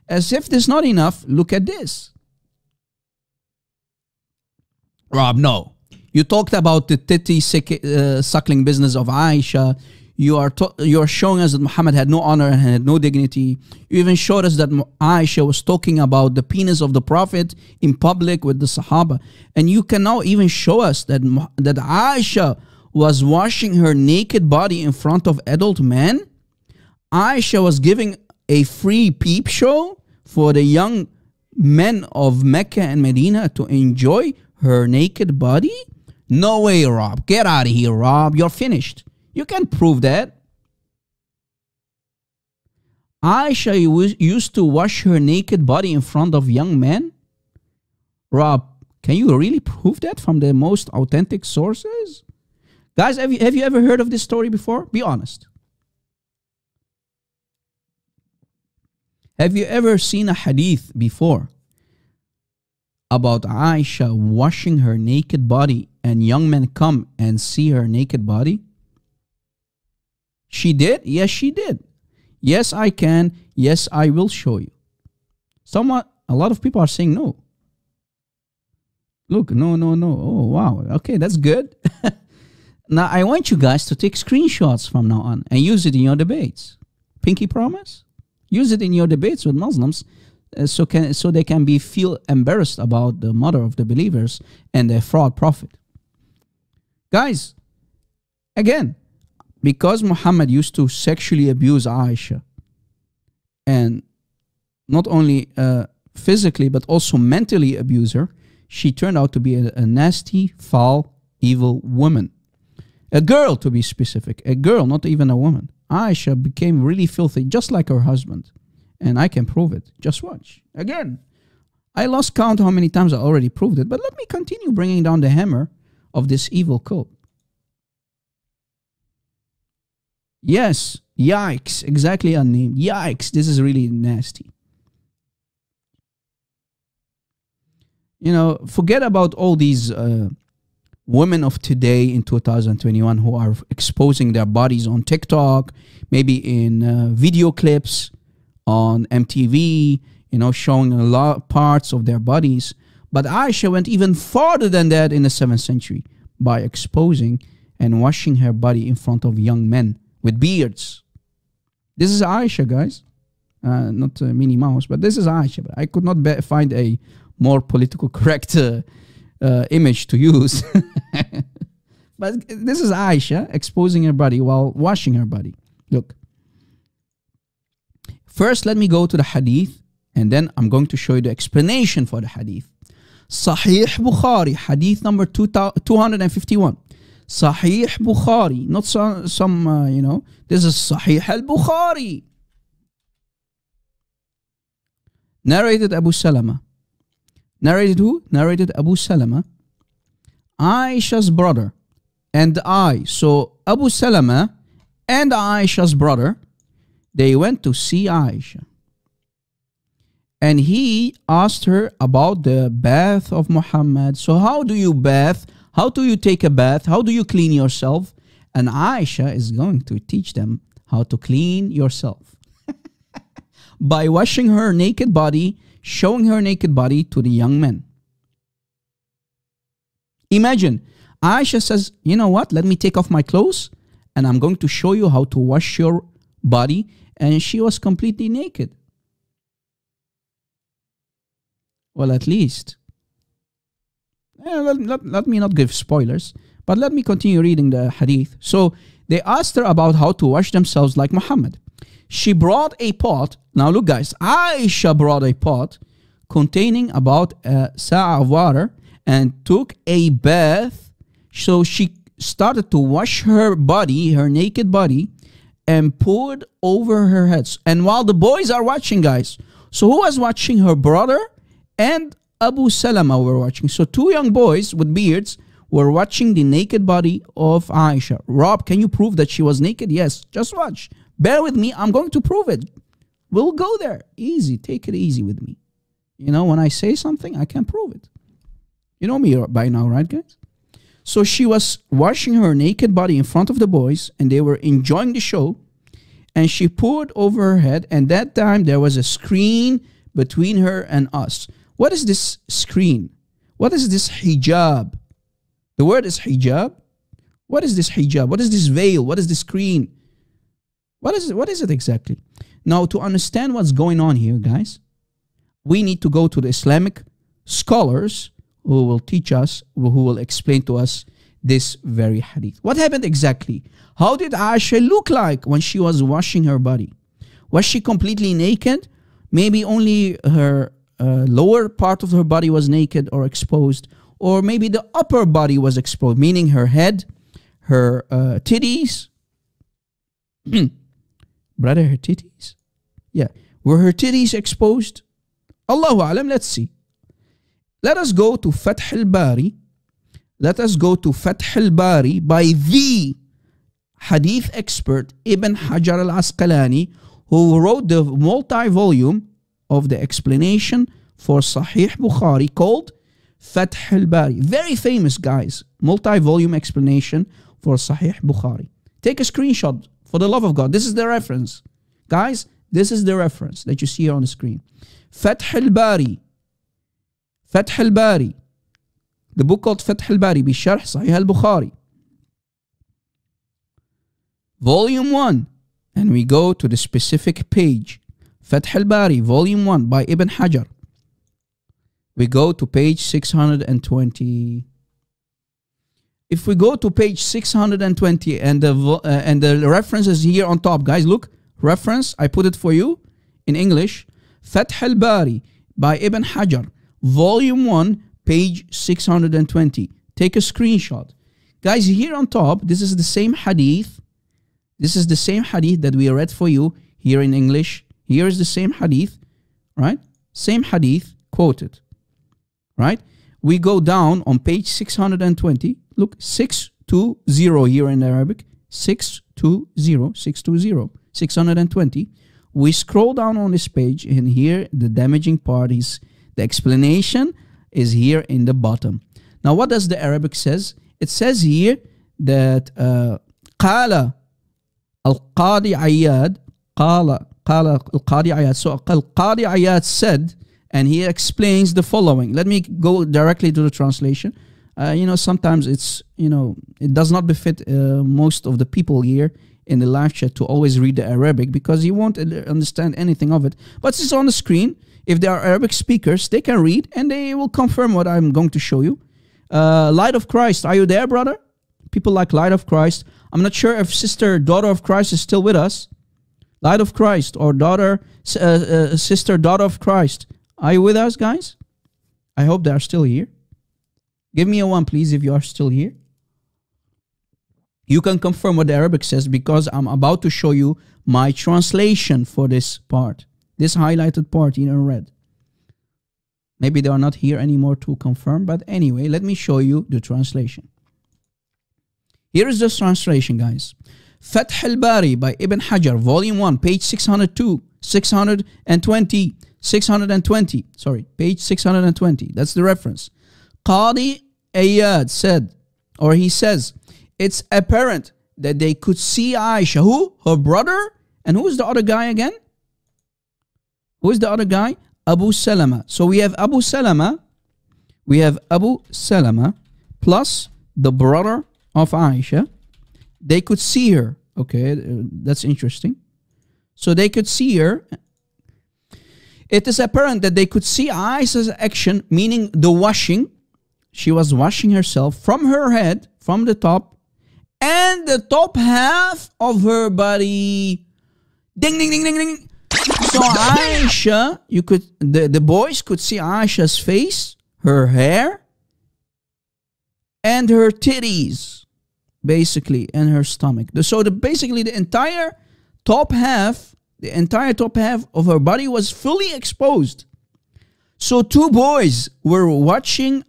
As if this is not enough, look at this. Rob, no. You talked about the titty suckling business of Aisha. You are showing us that Muhammad had no honor and had no dignity. You even showed us that Aisha was talking about the penis of the Prophet in public with the Sahaba. And you can now even show us that Aisha was washing her naked body in front of adult men. Aisha was giving a free peep show for the young men of Mecca and Medina to enjoy her naked body. No way, Rob. Get out of here, Rob. You're finished. You can't prove that. Aisha used to wash her naked body in front of young men. Rob, can you really prove that from the most authentic sources? Guys, have you ever heard of this story before? Be honest. Have you ever seen a hadith before about Aisha washing her naked body and young men come and see her naked body? She did? Yes, she did. Yes, I can. Yes, I will show you. A lot of people are saying no. Look, no. Oh, wow. Okay, that's good. Now, I want you guys to take screenshots from now on and use it in your debates. Pinky promise? Use it in your debates with Muslims so they can feel embarrassed about the mother of the believers and their fraud prophet. Guys, again, because Muhammad used to sexually abuse Aisha, and not only physically but also mentally abuse her, she turned out to be a nasty, foul, evil woman. A girl, to be specific. A girl, not even a woman. Aisha became really filthy, just like her husband. And I can prove it. Just watch. Again, I lost count how many times I already proved it, but let me continue bringing down the hammer of this evil cult. Yes, yikes, exactly unnamed. Yikes, this is really nasty. You know, forget about all these women of today in 2021 who are exposing their bodies on TikTok, maybe in video clips on MTV, you know, showing a lot of parts of their bodies. But Aisha went even farther than that in the 7th century by exposing and washing her body in front of young men with beards. This is Aisha, guys. Not Minnie Mouse, but this is Aisha. I could not find a more political correct image to use. But this is Aisha exposing her body while washing her body. Look. First, let me go to the hadith, and then I'm going to show you the explanation for the hadith. Sahih Bukhari, hadith number 251. Sahih Bukhari, not some you know, this is Sahih al-Bukhari. Narrated Abu Salama. Narrated who? Narrated Abu Salama. Aisha's brother and I. So Abu Salama and Aisha's brother, they went to see Aisha. And he asked her about the bath of Muhammad. So how do you bath? How do you take a bath? How do you clean yourself? And Aisha is going to teach them how to clean yourself. By washing her naked body, showing her naked body to the young men. Imagine, Aisha says, you know what? Let me take off my clothes and I'm going to show you how to wash your body. And she was completely naked. Well, at least. Let me not give spoilers, but let me continue reading the hadith. So they asked her about how to wash themselves like Muhammad. She brought a pot. Now look, guys, Aisha brought a pot containing about a sa' of water and took a bath. So she started to wash her body, her naked body, and poured over her head. And while the boys are watching, guys, so who was watching? Her brother and Abu Salama were watching. So two young boys with beards were watching the naked body of Aisha. Rob, can you prove that she was naked? Yes, just watch. Bear with me, I'm going to prove it. We'll go there. Easy, take it easy with me. You know, when I say something, I can prove it. You know me by now, right, guys? So she was washing her naked body in front of the boys, and they were enjoying the show. and she poured over her head, and that time there was a screen between her and us. What is this screen? What is this hijab? The word is hijab. What is this hijab? What is this veil? What is this screen? What is it exactly? Now, to understand what's going on here, guys, we need to go to the Islamic scholars who will teach us, who will explain to us this very hadith. What happened exactly? How did Aisha look like when she was washing her body? Was she completely naked? Maybe only her lower part of her body was naked or exposed, or maybe the upper body was exposed, meaning her head, her titties. Brother, her titties? Yeah. Were her titties exposed? Allahu Alam, let's see. Let us go to Fath al-Bari. Let us go to Fath al-Bari by the hadith expert Ibn Hajar al-Asqalani, who wrote the multi-volume of the explanation for Sahih Bukhari called Fath al-Bari. Very famous, guys. Multi-volume explanation for Sahih Bukhari. Take a screenshot for the love of God. This is the reference. Guys, this is the reference that you see here on the screen. Fath al-Bari. Fath al-Bari. The book called Fath al-Bari Bisharh Sahih al-Bukhari. Volume 1. And we go to the specific page. Fath al-Bari, Volume 1 by Ibn Hajar. We go to page 620. If we go to page 620 and the reference is here on top, guys, look, reference, I put it for you in English. Fath al-Bari by Ibn Hajar, Volume 1, page 620. Take a screenshot. Guys, here on top, this is the same hadith. This is the same hadith that we read for you here in English. Here is the same hadith, right? Same hadith quoted, right? We go down on page 620. Look, 620 here in Arabic. 620. We scroll down on this page, and here the damaging part is the explanation is here in the bottom. Now, what does the Arabic says? It says here that قال القاضي عياد قال القاضي عياد. So القاضي عياد said, and he explains the following. Let me go directly to the translation. Sometimes it's, it does not befit most of the people here in the live chat to always read the Arabic, because you won't understand anything of it. But it's on the screen. If they are Arabic speakers, they can read and they will confirm what I'm going to show you. Light of Christ, are you there, brother? People like Light of Christ. I'm not sure if Sister Daughter of Christ is still with us. Light of Christ or Sister Daughter of Christ. Are you with us, guys? I hope they are still here. Give me a 1, please, if you are still here. You can confirm what the Arabic says, because I'm about to show you my translation for this part. This highlighted part in red. Maybe they are not here anymore to confirm, but anyway, let me show you the translation. Here is the translation, guys. Fath al-Bari by Ibn Hajar, Volume 1, page 620. Sorry, page 620. That's the reference. Qadi Ayad said, or he says, it's apparent that they could see Aisha. Who? Her brother? And who is the other guy again? Who is the other guy? Abu Salama. So we have Abu Salama. We have Abu Salama plus the brother of Aisha. They could see her. Okay, that's interesting. So they could see her. It is apparent that they could see Aisha's action, meaning the washing. She was washing herself from her head, from the top, and the top half of her body. Ding, ding, ding, ding, ding. So Aisha, the boys could see Aisha's face, her hair, and her titties, basically, and her stomach. So basically the entire top half of her body was fully exposed. So 2 boys were watching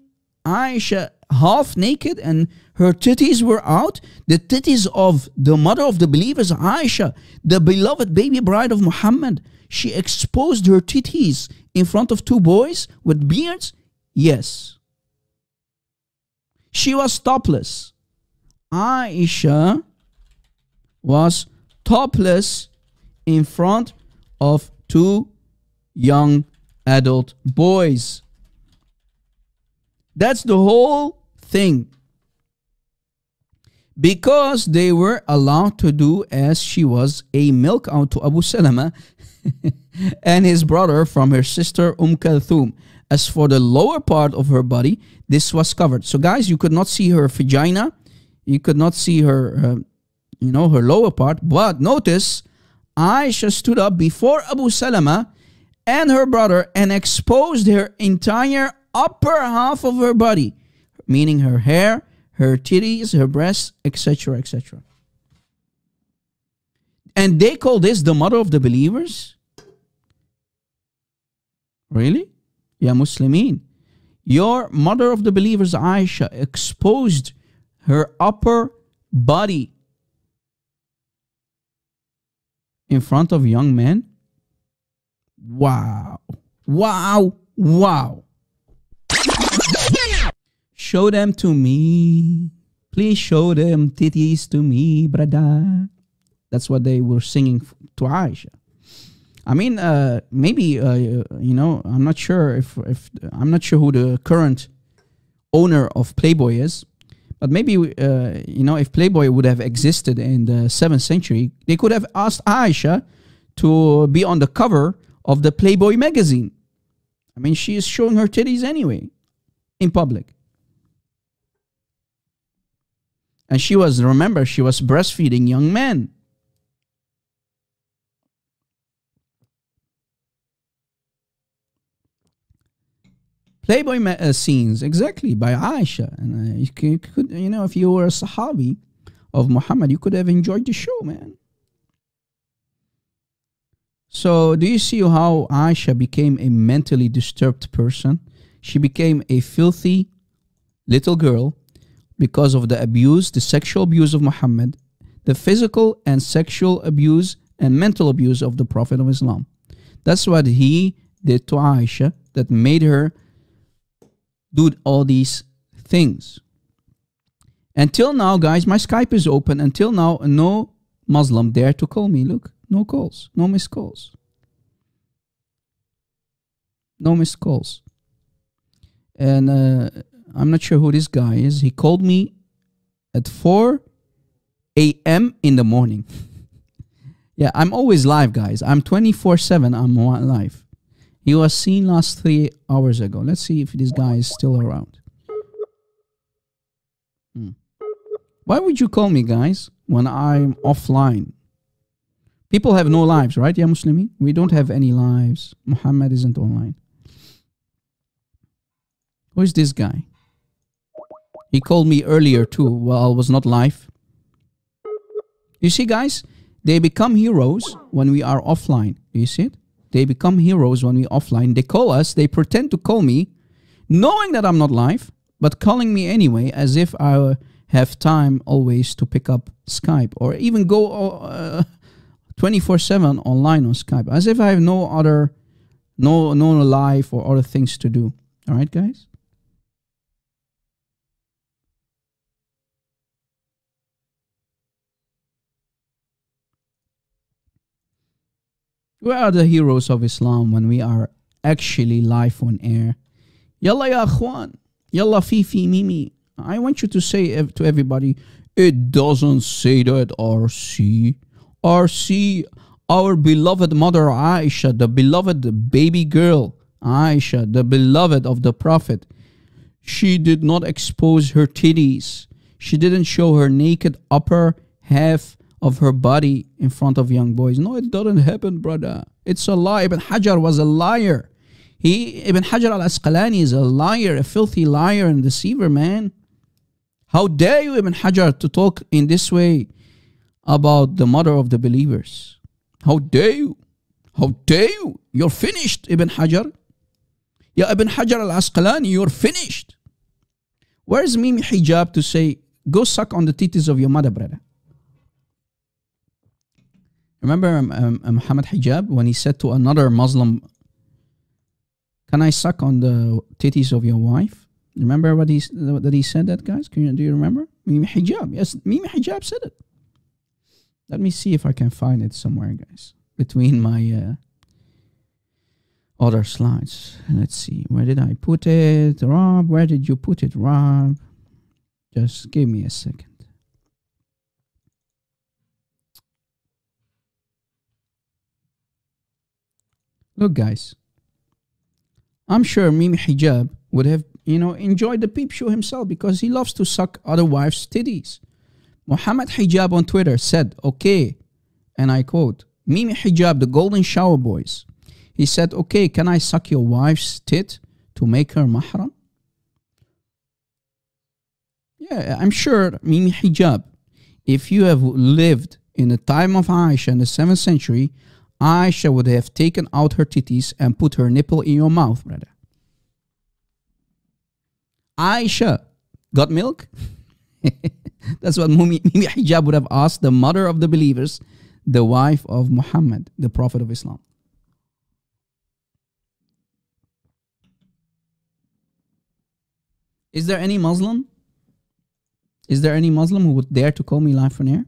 Aisha half naked and her titties were out. The titties of the mother of the believers, Aisha, the beloved baby bride of Muhammad. She exposed her titties in front of 2 boys with beards. Yes. She was topless. Aisha was topless in front of two young adult boys. That's the whole thing. Because they were allowed to do as she was a milk out to Abu Salama and his brother from her sister Kulthum. As for the lower part of her body, this was covered. So guys, you could not see her vagina. You could not see her, her lower part. But notice, Aisha stood up before Abu Salama and her brother and exposed her entire upper half of her body, meaning her hair, her titties, her breasts, etc., etc. And they call this the mother of the believers? Really? Ya Muslimin. Your mother of the believers, Aisha, exposed her upper body in front of young men? Wow. Wow. Wow. Show them to me. Please show them titties to me, brother. That's what they were singing to Aisha. I mean, maybe, I'm not sure if I'm not sure who the current owner of Playboy is, but maybe, if Playboy would have existed in the 7th century, they could have asked Aisha to be on the cover of the Playboy magazine. I mean, she is showing her titties anyway in public. And she was breastfeeding young men. Playboy scenes, exactly, by Aisha. And you could, if you were a Sahabi of Muhammad, you could have enjoyed the show, man. So, do you see how Aisha became a mentally disturbed person? She became a filthy little girl because of the abuse, the sexual abuse of Muhammad, the physical and sexual abuse and mental abuse of the Prophet of Islam. That's what he did to Aisha that made her do all these things. Until now, guys, my Skype is open. Until now, no Muslim dare to call me. Look, no calls, no missed calls. No missed calls. And I'm not sure who this guy is. He called me at 4 a.m. in the morning. Yeah, I'm always live, guys. I'm 24/7. I'm live. He was seen last 3 hours ago. Let's see if this guy is still around. Why would you call me, guys, when I'm offline? People have no lives, right? Ya Muslimi? We don't have any lives. Muhammad isn't online. Who is this guy? He called me earlier too. Well, I was not live. You see, guys, they become heroes when we are offline. Do you see it? They become heroes when we're offline. They call us. They pretend to call me, knowing that I'm not live, but calling me anyway, as if I have time always to pick up Skype or even go 24/7 online on Skype, as if I have no life or other things to do. All right, guys? We are the heroes of Islam when we are actually live on air. Yalla ya akhwan. Yalla fifi mimi. I want you to say to everybody, it doesn't say that, RC. RC, our beloved mother Aisha, the beloved baby girl Aisha, the beloved of the Prophet, she did not expose her titties. She didn't show her naked upper half of her body in front of young boys. No, it doesn't happen, brother. It's a lie. Ibn Hajar was a liar. Ibn Hajar al-Asqalani is a liar, a filthy liar and deceiver, man. How dare you, Ibn Hajar, to talk in this way about the mother of the believers? How dare you? How dare you? You're finished, Ibn Hajar. Yeah, Ibn Hajar al-Asqalani, you're finished. Where's Mimi Hijab to say, go suck on the titties of your mother, brother? Remember Muhammad Hijab when he said to another Muslim, can I suck on the titties of your wife? Remember what he said that, guys? Do you remember? Mimi Hijab. Yes, Mimi Hijab said it. Let me see if I can find it somewhere, guys. between my other slides. Let's see. Where did I put it? Rob, where did you put it, Rob? Just give me a second. Look, guys. I'm sure Mimi Hijab would have, enjoyed the peep show himself because he loves to suck other wives' titties. Muhammad Hijab on Twitter said, okay, and I quote, Mimi Hijab, the golden shower boys. He said, okay, can I suck your wife's tit to make her mahram? Yeah, I'm sure, Mimi Hijab, if you have lived in the time of Aisha in the 7th century, Aisha would have taken out her titties and put her nipple in your mouth, brother. Aisha got milk? That's what Mimi Hijab would have asked the mother of the believers, the wife of Muhammad, the Prophet of Islam. Is there any Muslim? Is there any Muslim who would dare to call me live on air?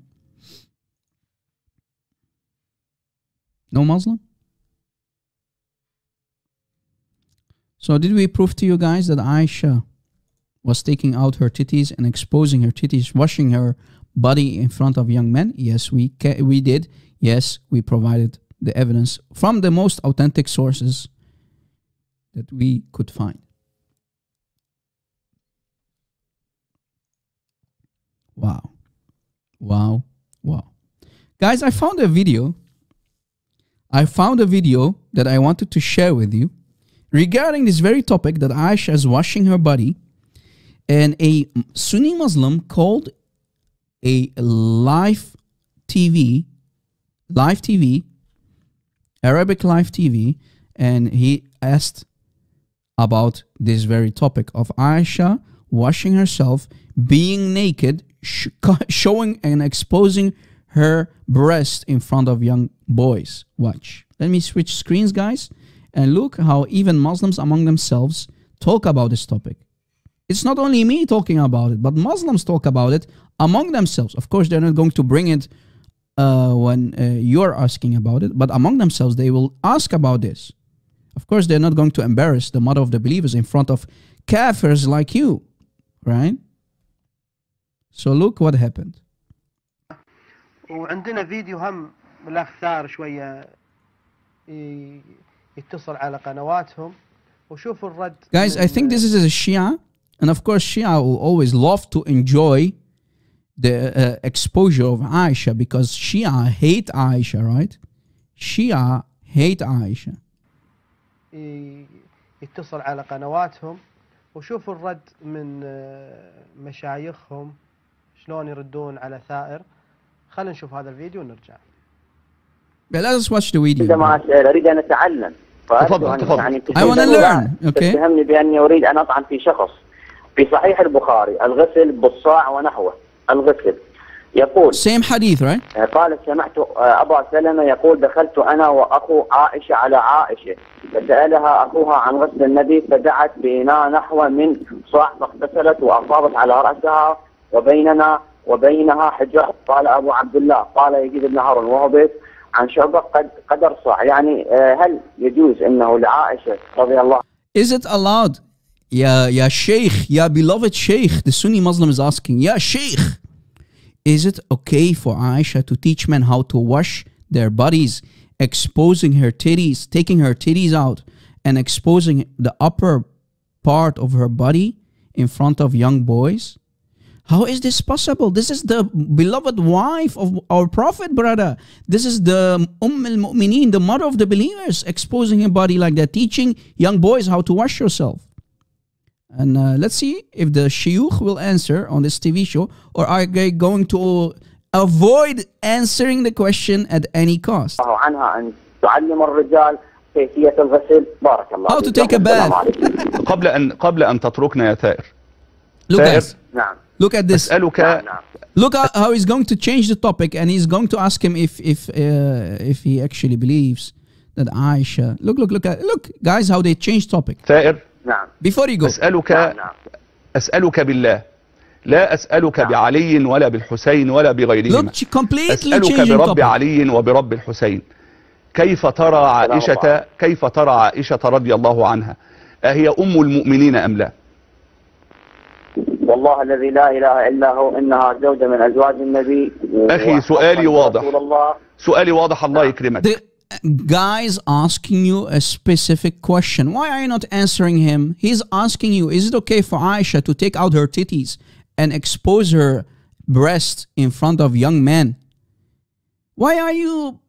No Muslim? So did we prove to you guys that Aisha was taking out her titties and exposing her titties, washing her body in front of young men? Yes, we did. Yes, we provided the evidence from the most authentic sources that we could find. Wow. Wow. Wow. Guys, I found a video that I wanted to share with you regarding this very topic, that Aisha is washing her body, and a Sunni Muslim called a live TV, Arabic live TV, and he asked about this very topic of Aisha washing herself, being naked, showing and exposing her breast in front of young boys. Watch. Let me switch screens, guys, and look how even Muslims among themselves talk about this topic. It's not only me talking about it, but Muslims talk about it among themselves. Of course, they're not going to bring it when you're asking about it, but among themselves, they will ask about this. Of course, they're not going to embarrass the mother of the believers in front of kafirs like you, right? So look what happened. وعندنا فيديو هم الأخ ثار شوية يتصل على قنواتهم وشوف الرد. Guys, I think this is a Shia, and of course Shia will always love to enjoy the exposure of Aisha because Shia hate Aisha, right? Shia hate Aisha. يتصل على قنواتهم وشوف الرد من مشايخهم شلون يردون على ثائر. خلينا نشوف هذا الفيديو ونرجع. Let us watch the video. عندما أريد أن أتعلم. تفضل. يعني I want to learn. Okay. تتهمني بأني أريد أن أطعن في شخص. في صحيح البخاري الغسل بالصاع ونحوه. الغسل يقول. Same hadith, right? قال سمعت أبا سلمة يقول دخلت أنا وأخو عائشة على عائشة فسألها أخوها عن غسل النبي فدعت بإناء نحو من صاع فاغتسلت وأصابت على رأسها وبينها حجاب. قال أبو عبد الله قال يزيد بن هارون وهو بيت عن شعبة قدر صاع. يعني هل يجوز أنه لعائشة رضي الله. Is it allowed? Ya Sheikh, ya beloved Sheikh, the Sunni Muslim is asking, Ya Sheikh, is it okay for Aisha to teach men how to wash their bodies, exposing her titties, taking her titties out and exposing the upper part of her body in front of young boys? How is this possible? This is the beloved wife of our Prophet, brother. This is the al-Mu'mineen, the mother of the believers, exposing her body like that, teaching young boys how to wash yourself. And let's see if the shuyukh will answer on this TV show, or are they going to avoid answering the question at any cost? How to take a bath. قبل أن تتركنا يا ثائر. Look guys, look at this. Look how he's going to change the topic, and he's going to ask him if he actually believes that Aisha. Look guys, how they change topic. ثائر. Before you go. أسألك بالله لا أسألك بعلي ولا بالحسين ولا بغيرهما. Look, completely أسألك changing برب topic. علي وبرب الحسين. كيف ترى عائشة رضي الله عنها؟ أهي أم المؤمنين أم لا؟ والله الذي لا إله إلا هو إنها زوجة من أزواج النبي. أخي سؤالي واضح، سؤالي واضح، الله يكرمك. The guy's asking you a specific question. Why are you not answering him? He's asking you, is it okay for Aisha to take out her titties and expose her breast in front of young men? Why are you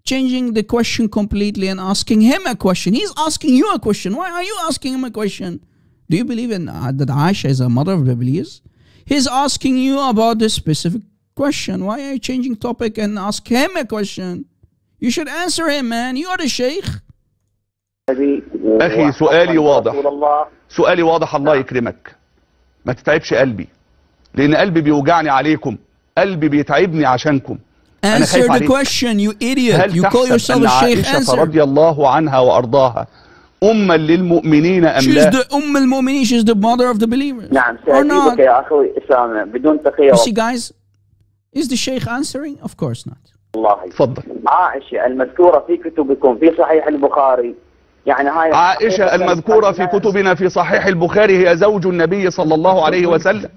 changing the question completely and asking him a question? He's asking you a question. Why are you asking him a question? Do you believe in that Aisha is a mother of the believers? He's asking you about this specific question. Why are you changing topic and ask him a question? You should answer him, man. You are the sheikh. أخي سؤالي واضح، سؤالي واضح، الله يكرمك. ما تتعبش قلبي، لأن قلبي بيوجعني عليكم، قلبي بيتعبني عشانكم. Answer the question, you idiot. You call yourself a sheikh. Answer. رضي الله عنها وأرضاها أما للمؤمنين أم لا؟ She's the المؤمنين. She's the mother of the believers. نعم سأجيبك يا أخوي أسامة بدون تقية. You see, guys, is the sheikh answering? Of course not. الله تفضل. عائشة المذكورة في كتبكم في صحيح البخاري، يعني هاي عائشة المذكورة في كتبنا في صحيح البخاري هي زوج النبي صلى الله عليه وسلم.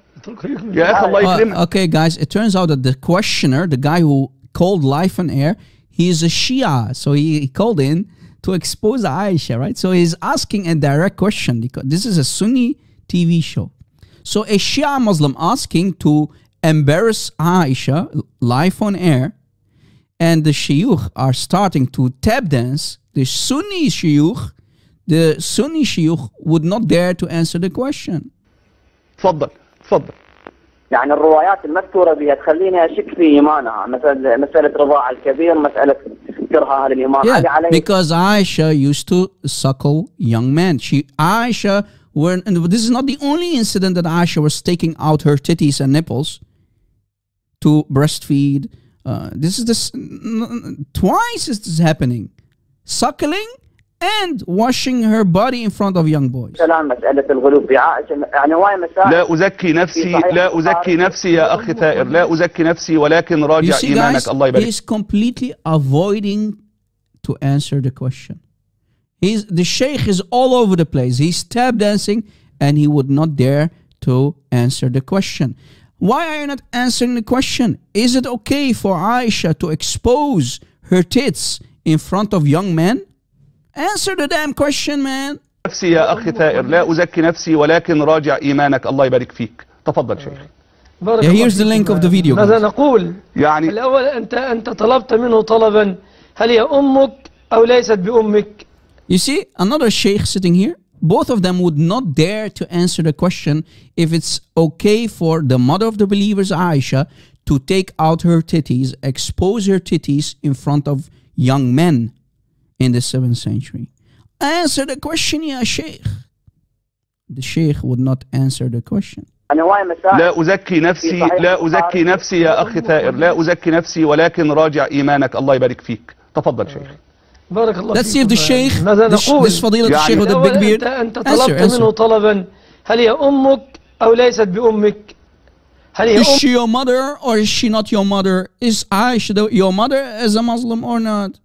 يا أخي الله يكرمك. Okay, guys, it turns out that the questioner, the guy who called live on air, he is a Shia. So he called in to expose Aisha, right? So he's asking a direct question because this is a Sunni TV show. So a Shia Muslim asking to embarrass Aisha live on air, and the shuyukh are starting to tap dance. The Sunni shuyukh would not dare to answer the question. تفضل تفضل. يعني الروايات المذكورة بها تخليني أشك في إيمانها، مسألة رضاع الكبير، مسألة كرهها للإمام علي عليه. Because Aisha used to suckle young men. Aisha, and this is not the only incident that Aisha was taking out her titties and nipples to breastfeed. Twice is this happening. Suckling and washing her body in front of young boys. مسألة الغلو في عائشة يعني واي مسائل. لا أزكي نفسي يا أخي ثائر، لا أزكي نفسي ولكن راجع إيمانك. الله يبارك. He's completely avoiding to answer the question. The sheikh is all over the place. He's tap dancing and he would not dare to answer the question. Why are you not answering the question? Is it okay for Aisha to expose her tits in front of young men? Answer the damn question, man. نفسي يا أخي ثائر، لا أزكي نفسي ولكن راجع إيمانك. الله يبارك فيك. تفضل شيخ. Here's the link of the video. ماذا نقول؟ يعني الأول أنت طلبت منه طلبا، هل هي أمك أو ليست بأمك؟ You see, another sheikh sitting here, both of them would not dare to answer the question if it's okay for the mother of the believers, Aisha, to take out her titties, expose her titties in front of young men in the 7th century. Answer the question, ya sheikh. The sheikh would not answer the question. لا أزكي نفسي يا أخي ثائر، لا أزكي نفسي ولكن راجع إيمانك. الله يبارك فيك. تفضل شيخ. بارك الله. Let's see if the sheikh, this فضيلة الشيخ with the big beard, أنت طلبت منه طلبا، هل هي أمك أو ليست بأمك؟ Is she your mother or is she not your mother? Is Aisha your mother as a Muslim or not?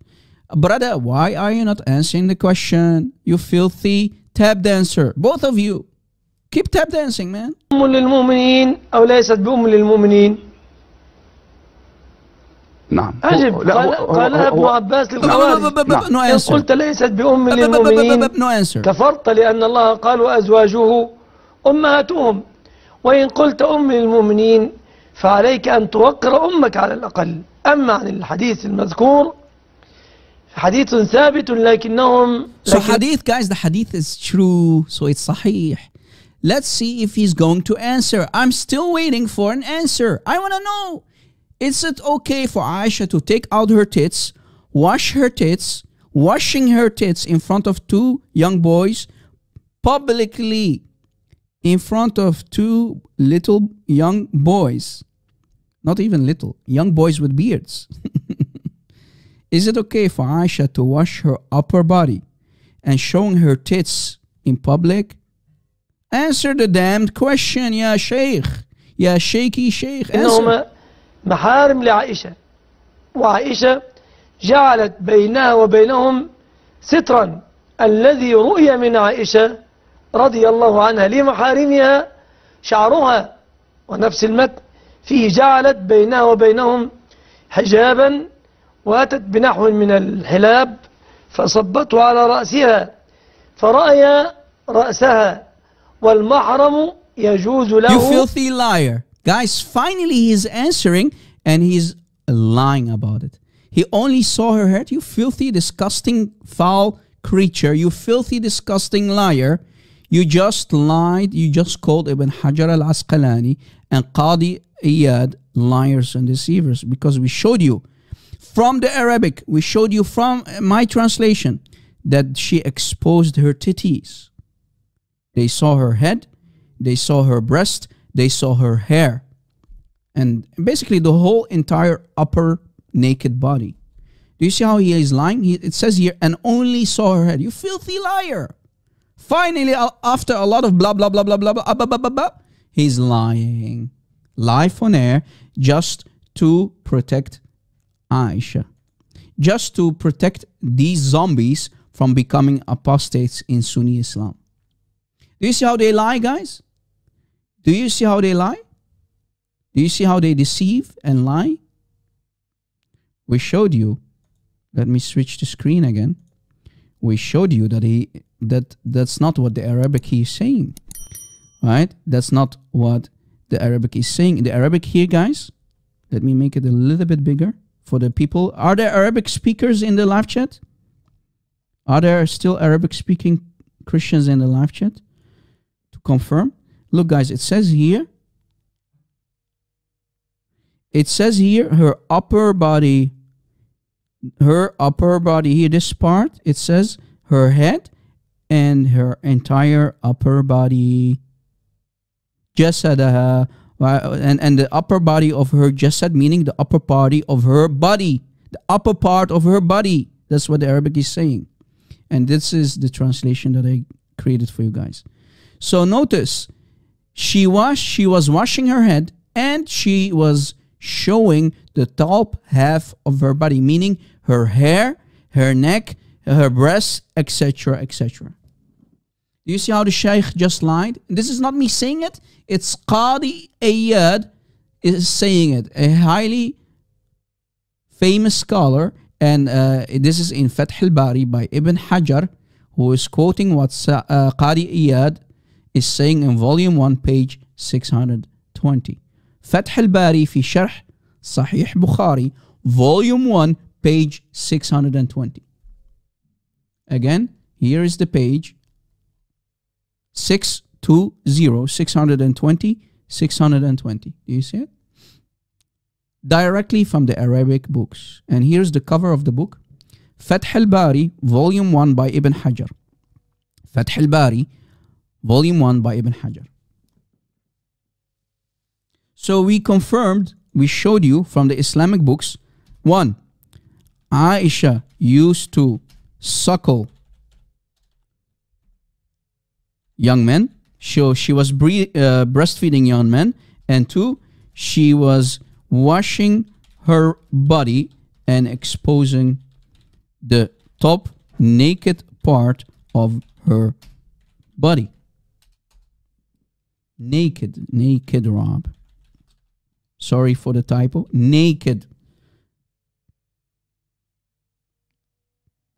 Brother, why are you not answering the question? You filthy tap dancer. Both of you. Keep tap dancing, man. أم للمؤمنين أو ليست بأم للمؤمنين؟ نعم. عجب. قالها ابن عباس للخوارج. No answer. قلت ليست بأم للمؤمنين No answer. كفرت، لأن الله قال وأزواجه أمهاتهم. وإن قلت أم للمؤمنين فعليك أن توقر أمك على الأقل. أما عن الحديث المذكور حديث ثابت لكنهم So hadith, guys, the hadith is true, so it's sahih. Let's see if he's going to answer. I'm still waiting for an answer. I want to know, is it okay for Aisha to take out her tits, wash her tits, washing her tits in front of two young boys, publicly, in front of two little young boys, not even little, young boys with beards. Is it okay for Aisha to wash her upper body and showing her tits in public? Answer the damned question, ya sheikh. Ya shaky sheikh. إنهما محارم لعائشة، وعائشة جعلت بينها وبينهم سترا الذي رؤي من عائشة رضي الله عنها لمحارمها شعرها، ونفس المتن فيه جعلت بينها وبينهم حجابا، وأتت بنحو من الحلاب فصبته على رأسها فرأي رأسها والمحرم يجوز له. You filthy liar. Guys, finally he's answering and he's lying about it. He only saw her head. You filthy, disgusting, foul creature. You filthy, disgusting liar. You just lied. You just called Ibn Hajar al-Asqalani and Qadi Iyad liars and deceivers, because we showed you from the Arabic, we showed you from my translation that she exposed her titties. They saw her head, they saw her breast, they saw her hair, and basically the whole entire upper naked body. Do you see how he is lying? It says here, and only saw her head. You filthy liar. Finally, after a lot of blah, blah, blah, blah, blah, blah, blah, blah, blah, blah, he's lying. Live on air just to protect Aisha. Just to protect these zombies from becoming apostates in Sunni Islam. Do you see how they lie, guys? Do you see how they lie? Do you see how they deceive and lie? We showed you. Let me switch the screen again. We showed you that that's not what the Arabic he is saying. Right? That's not what the Arabic is saying. The Arabic here, guys, let me make it a little bit bigger for the people. Are there Arabic speakers in the live chat? Are there still Arabic speaking Christians in the live chat? To confirm. Look, guys, it says here. It says here her upper body here, this part, it says her head and her entire upper body. Jasadaha, and the upper body of her jasad, meaning the upper body of her body. The upper part of her body. That's what the Arabic is saying. And this is the translation that I created for you guys. So notice, she was washing her head and she was showing the top half of her body, meaning her hair, her neck, her breasts, etc., etc. Do you see how the Shaykh just lied? This is not me saying it. It's Qadi Iyad is saying it. A highly famous scholar. And this is in Fath al-Bari by Ibn Hajar, who is quoting what Qadi Iyad is saying in volume 1, page 620. Fath al-Bari fi Sharh Sahih Bukhari, volume 1, page 620. Again, here is the page. 620, 620. Do you see it? Directly from the Arabic books. And here's the cover of the book. Fath al-Bari, volume 1 by Ibn Hajar. Fath al-Bari, volume 1 by Ibn Hajar. So we confirmed, we showed you from the Islamic books. 1. Aisha used to suckle young men. So she was breastfeeding young men. And 2, she was washing her body and exposing the top naked part of her body. Naked, Rob. Sorry for the typo. Naked.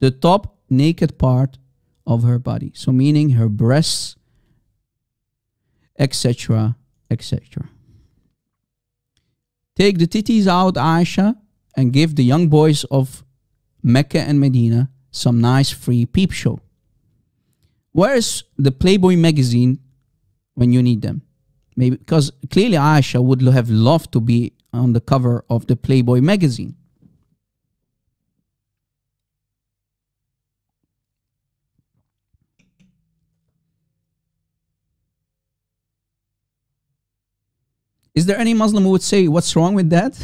The top naked part of her body. So meaning her breasts, etc., etc. Take the titties out, Aisha, and give the young boys of Mecca and Medina some nice free peep show. Where is the Playboy magazine when you need them? Maybe because clearly Aisha would have loved to be on the cover of the Playboy magazine. Is there any Muslim who would say, what's wrong with that?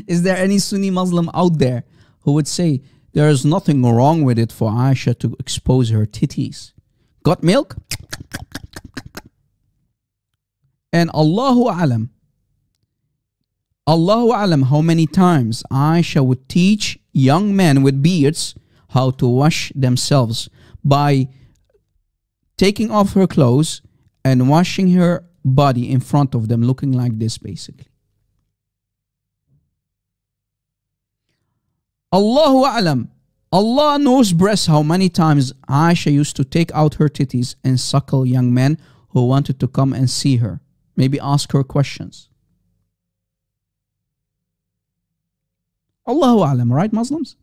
Is there any Sunni Muslim out there who would say, there is nothing wrong with it for Aisha to expose her titties? Got milk? And Allahu Alam, Allahu Alam how many times Aisha would teach young men with beards how to wash themselves by taking off her clothes and washing her body in front of them, looking like this basically. Allahu A'lam. Allah knows best how many times Aisha used to take out her titties and suckle young men who wanted to come and see her. Maybe ask her questions. Allahu A'lam, right, Muslims?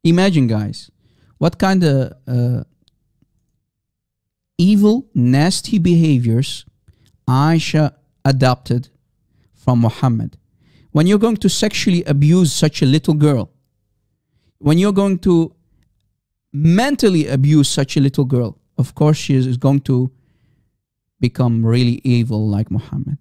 Imagine, guys, what kind of evil, nasty behaviors Aisha adopted from Muhammad. When you're going to sexually abuse such a little girl, when you're going to mentally abuse such a little girl, of course she is going to become really evil like Muhammad.